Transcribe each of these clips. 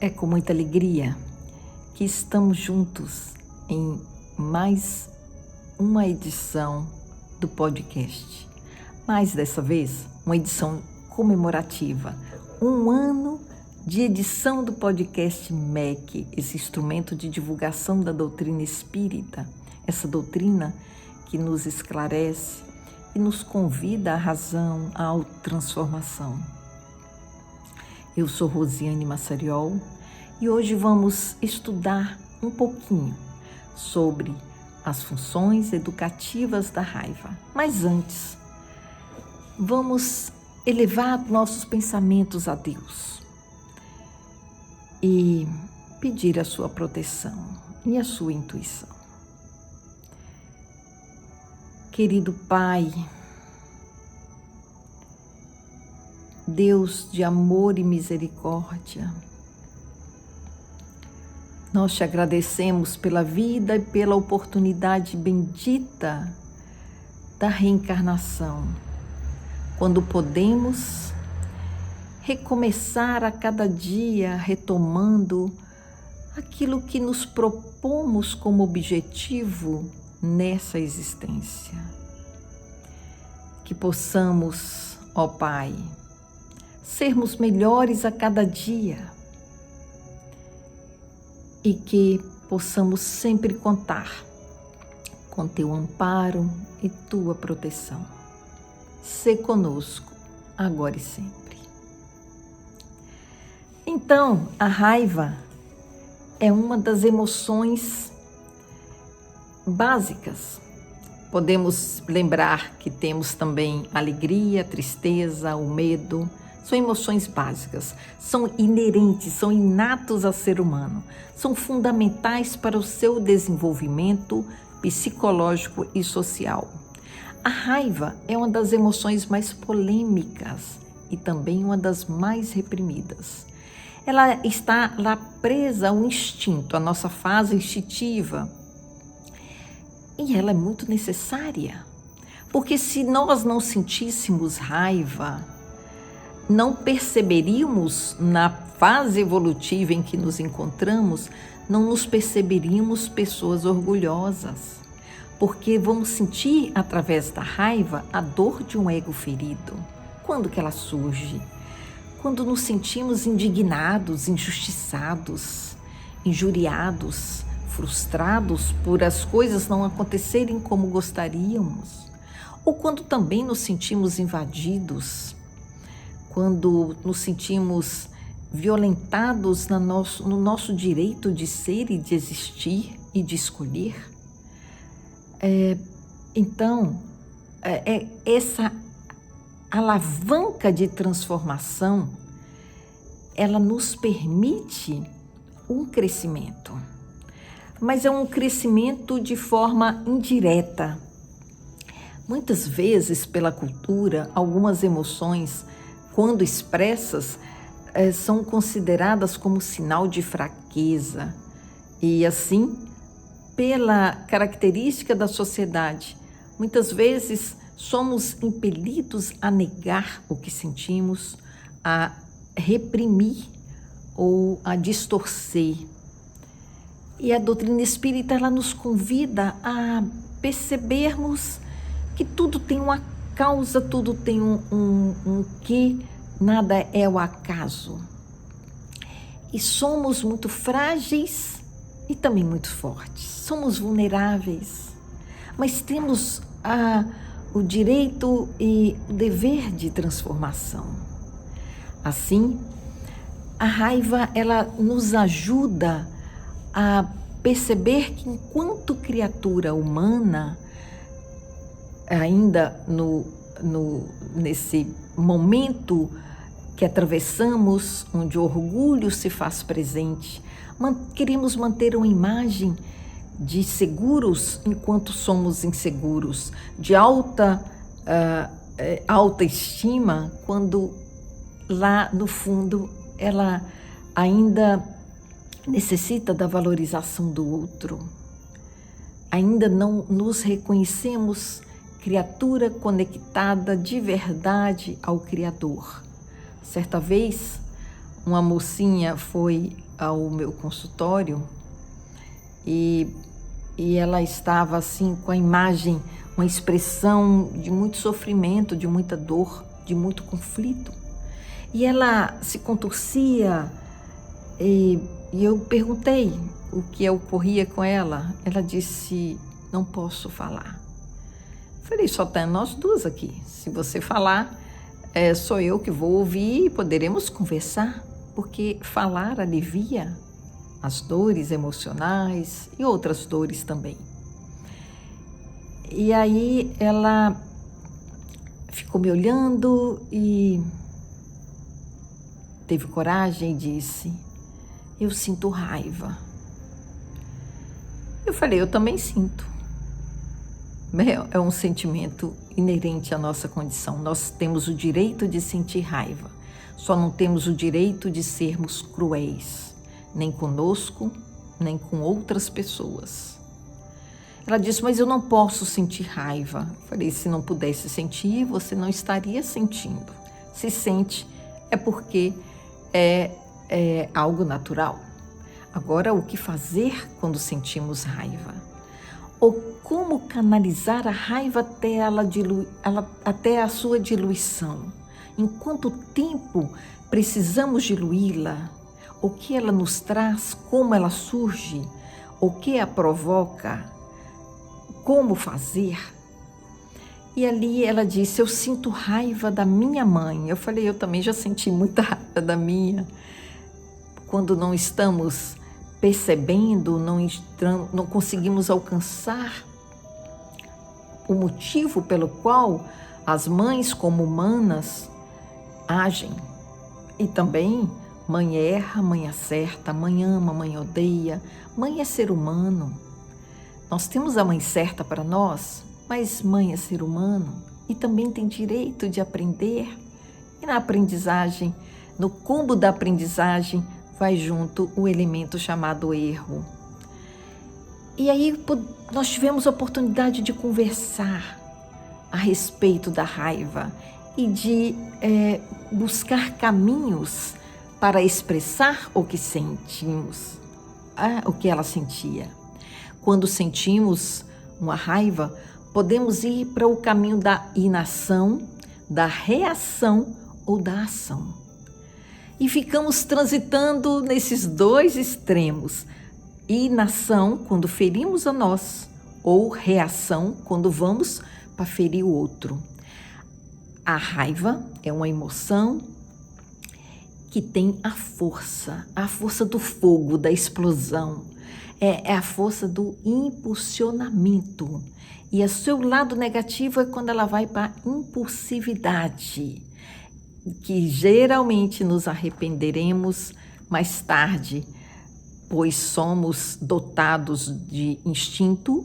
É com muita alegria que estamos juntos em mais uma edição do podcast. Mais dessa vez, uma edição comemorativa. 1 ano de edição do podcast MEC, esse instrumento de divulgação da doutrina espírita, essa doutrina que nos esclarece e nos convida à razão, à autotransformação. Eu sou Rosiane Massariol e hoje vamos estudar um pouquinho sobre as funções educativas da raiva. Mas antes, vamos elevar nossos pensamentos a Deus e pedir a sua proteção e a sua intuição. Querido Pai, Deus de amor e misericórdia, nós te agradecemos pela vida e pela oportunidade bendita da reencarnação, quando podemos recomeçar a cada dia retomando aquilo que nos propomos como objetivo nessa existência. Que possamos, ó Pai, sermos melhores a cada dia e que possamos sempre contar com teu amparo e tua proteção. Sê conosco, agora e sempre. Então, a raiva é uma das emoções básicas. Podemos lembrar que temos também a alegria, a tristeza, o medo. São emoções básicas, são inerentes, são inatos ao ser humano, são fundamentais para o seu desenvolvimento psicológico e social. A raiva é uma das emoções mais polêmicas e também uma das mais reprimidas. Ela está lá presa ao instinto, à nossa fase instintiva, e ela é muito necessária, porque se nós não sentíssemos raiva, não perceberíamos na fase evolutiva em que nos encontramos, não nos perceberíamos pessoas orgulhosas, porque vamos sentir através da raiva a dor de um ego ferido. Quando que ela surge? Quando nos sentimos indignados, injustiçados, injuriados, frustrados por as coisas não acontecerem como gostaríamos, ou quando também nos sentimos invadidos, quando nos sentimos violentados no nosso direito de ser e de existir e de escolher. Então, essa alavanca de transformação, ela nos permite um crescimento, mas é um crescimento de forma indireta. Muitas vezes, pela cultura, algumas emoções, quando expressas, são consideradas como sinal de fraqueza. E assim, pela característica da sociedade, muitas vezes somos impelidos a negar o que sentimos, a reprimir ou a distorcer. E a doutrina espírita, ela nos convida a percebermos que tudo tem uma causa, tudo tem um que, nada é o acaso. E somos muito frágeis e também muito fortes. Somos vulneráveis, mas temos o direito e o dever de transformação. Assim, a raiva, ela nos ajuda a perceber que enquanto criatura humana, ainda nesse momento que atravessamos, onde o orgulho se faz presente, queremos manter uma imagem de seguros enquanto somos inseguros, de alta estima, quando lá no fundo ela ainda necessita da valorização do outro. Ainda não nos reconhecemos criatura conectada de verdade ao Criador. Certa vez, uma mocinha foi ao meu consultório e ela estava assim com a imagem, uma expressão de muito sofrimento, de muita dor, de muito conflito. E ela se contorcia e eu perguntei o que ocorria com ela. Ela disse: não posso falar. Falei: só tem nós duas aqui. Se você falar, sou eu que vou ouvir e poderemos conversar, porque falar alivia as dores emocionais e outras dores também. E aí ela ficou me olhando e teve coragem e disse: eu sinto raiva. Eu falei: eu também sinto. É um sentimento inerente à nossa condição. Nós temos o direito de sentir raiva, só não temos o direito de sermos cruéis, nem conosco, nem com outras pessoas. Ela disse: mas eu não posso sentir raiva. Eu falei: se não pudesse sentir, você não estaria sentindo. Se sente, é porque é algo natural. Agora, o que fazer quando sentimos raiva? Ou como canalizar a raiva até a sua diluição? Em quanto tempo precisamos diluí-la? O que ela nos traz? Como ela surge? O que a provoca? Como fazer? E ali ela disse: eu sinto raiva da minha mãe. Eu falei: eu também já senti muita raiva da minha. Quando não estamos percebendo, não conseguimos alcançar o motivo pelo qual as mães, como humanas, agem. E também, mãe erra, mãe acerta, mãe ama, mãe odeia, mãe é ser humano. Nós temos a mãe certa para nós, mas mãe é ser humano e também tem direito de aprender. E na aprendizagem, no combo da aprendizagem, vai junto o elemento chamado erro. E aí nós tivemos a oportunidade de conversar a respeito da raiva e de buscar caminhos para expressar o que sentimos, o que ela sentia. Quando sentimos uma raiva, podemos ir para o caminho da inação, da reação ou da ação. E ficamos transitando nesses dois extremos. Inação, quando ferimos a nós, ou reação, quando vamos para ferir o outro. A raiva é uma emoção que tem a força do fogo, da explosão. É a força do impulsionamento. E o seu lado negativo é quando ela vai para a impulsividade, que geralmente nos arrependeremos mais tarde, pois somos dotados de instinto,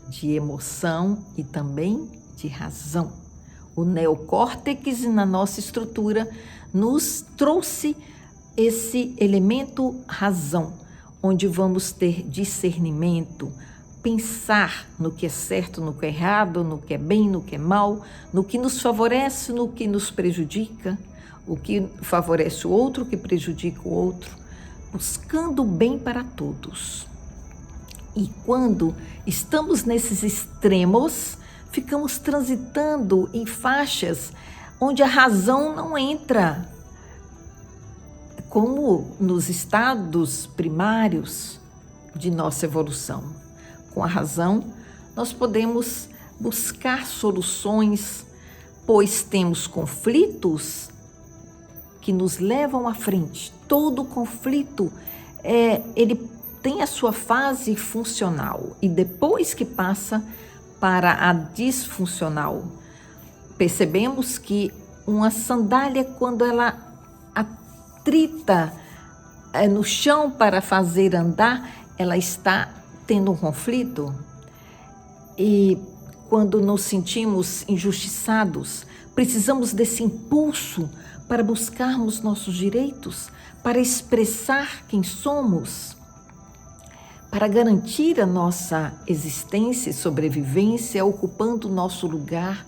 de emoção e também de razão. O neocórtex na nossa estrutura nos trouxe esse elemento razão, onde vamos ter discernimento, pensar no que é certo, no que é errado, no que é bem, no que é mal, no que nos favorece, no que nos prejudica, o que favorece o outro, o que prejudica o outro, buscando o bem para todos. E quando estamos nesses extremos, ficamos transitando em faixas onde a razão não entra, como nos estados primários de nossa evolução. Com a razão, nós podemos buscar soluções, pois temos conflitos que nos levam à frente. Todo conflito, ele tem a sua fase funcional e depois que passa para a disfuncional, percebemos que uma sandália, quando ela atrita no chão para fazer andar, ela está tendo um conflito. E quando nos sentimos injustiçados, precisamos desse impulso para buscarmos nossos direitos, para expressar quem somos, para garantir a nossa existência e sobrevivência, ocupando o nosso lugar,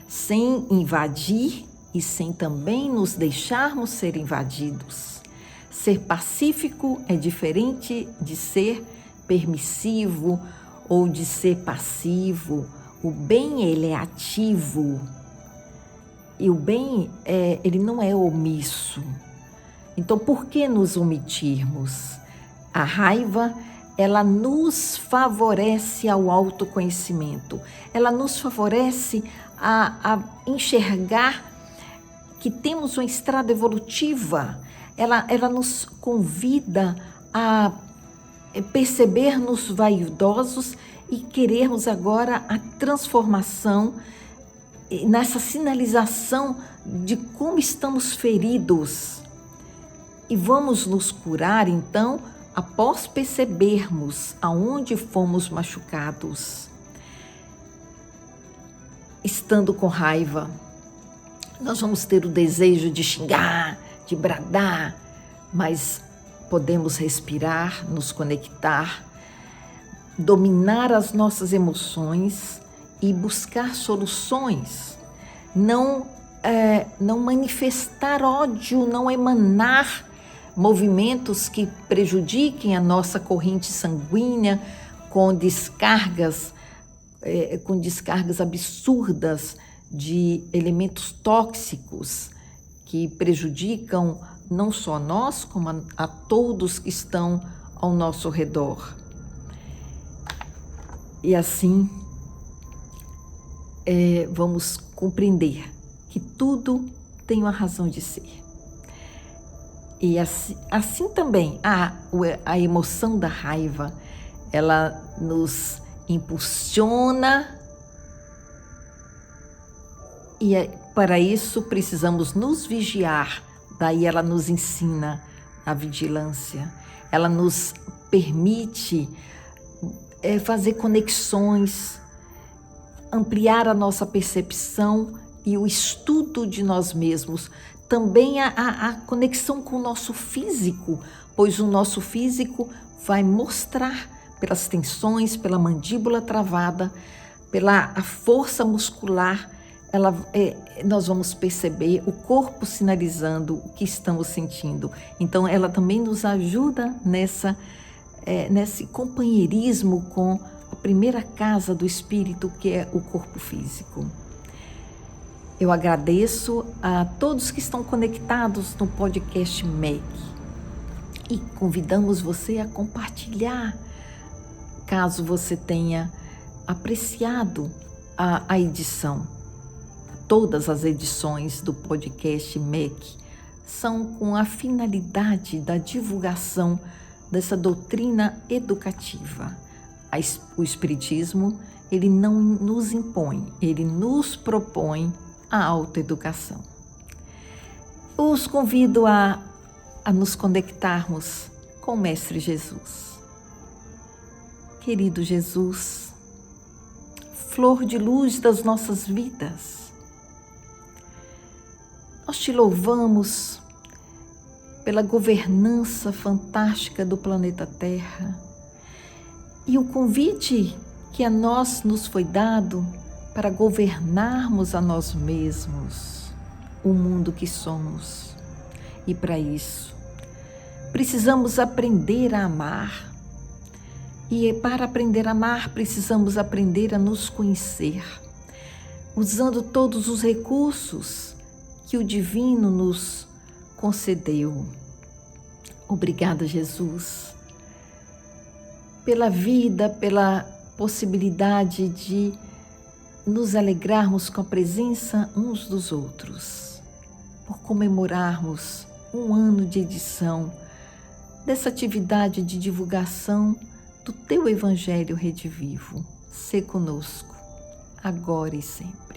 sem invadir e sem também nos deixarmos ser invadidos. Ser pacífico é diferente de ser permissivo ou de ser passivo. O bem, ele é ativo. E o bem, ele não é omisso. Então, por que nos omitirmos? A raiva, ela nos favorece ao autoconhecimento. Ela nos favorece a enxergar que temos uma estrada evolutiva. Ela nos convida a perceber-nos vaidosos e querermos agora a transformação nessa sinalização de como estamos feridos. E vamos nos curar, então, após percebermos aonde fomos machucados. Estando com raiva, nós vamos ter o desejo de xingar, de bradar, mas podemos respirar, nos conectar, dominar as nossas emoções e buscar soluções. Não manifestar ódio, não emanar movimentos que prejudiquem a nossa corrente sanguínea com descargas absurdas de elementos tóxicos que prejudicam não só nós, como a todos que estão ao nosso redor. E assim, vamos compreender que tudo tem uma razão de ser. E assim também, a emoção da raiva, ela nos impulsiona e para isso precisamos nos vigiar. Daí ela nos ensina a vigilância. Ela nos permite fazer conexões, ampliar a nossa percepção e o estudo de nós mesmos. Também a conexão com o nosso físico, pois o nosso físico vai mostrar pelas tensões, pela mandíbula travada, pela a força muscular, nós vamos perceber o corpo sinalizando o que estamos sentindo. Então, ela também nos ajuda nesse companheirismo com a primeira casa do espírito, que é o corpo físico. Eu agradeço a todos que estão conectados no podcast MEC e convidamos você a compartilhar, caso você tenha apreciado a edição. Todas as edições do podcast MEC são com a finalidade da divulgação dessa doutrina educativa. O Espiritismo, ele não nos impõe, ele nos propõe a autoeducação. Os convido a nos conectarmos com o Mestre Jesus. Querido Jesus, flor de luz das nossas vidas, nós te louvamos pela governança fantástica do planeta Terra e o convite que a nós nos foi dado para governarmos a nós mesmos, o mundo que somos. E para isso, precisamos aprender a amar. E para aprender a amar, precisamos aprender a nos conhecer, usando todos os recursos que o Divino nos concedeu. Obrigada, Jesus, pela vida, pela possibilidade de nos alegrarmos com a presença uns dos outros, por comemorarmos um ano de edição dessa atividade de divulgação do Teu Evangelho Rede Vivo. Sê conosco, agora e sempre.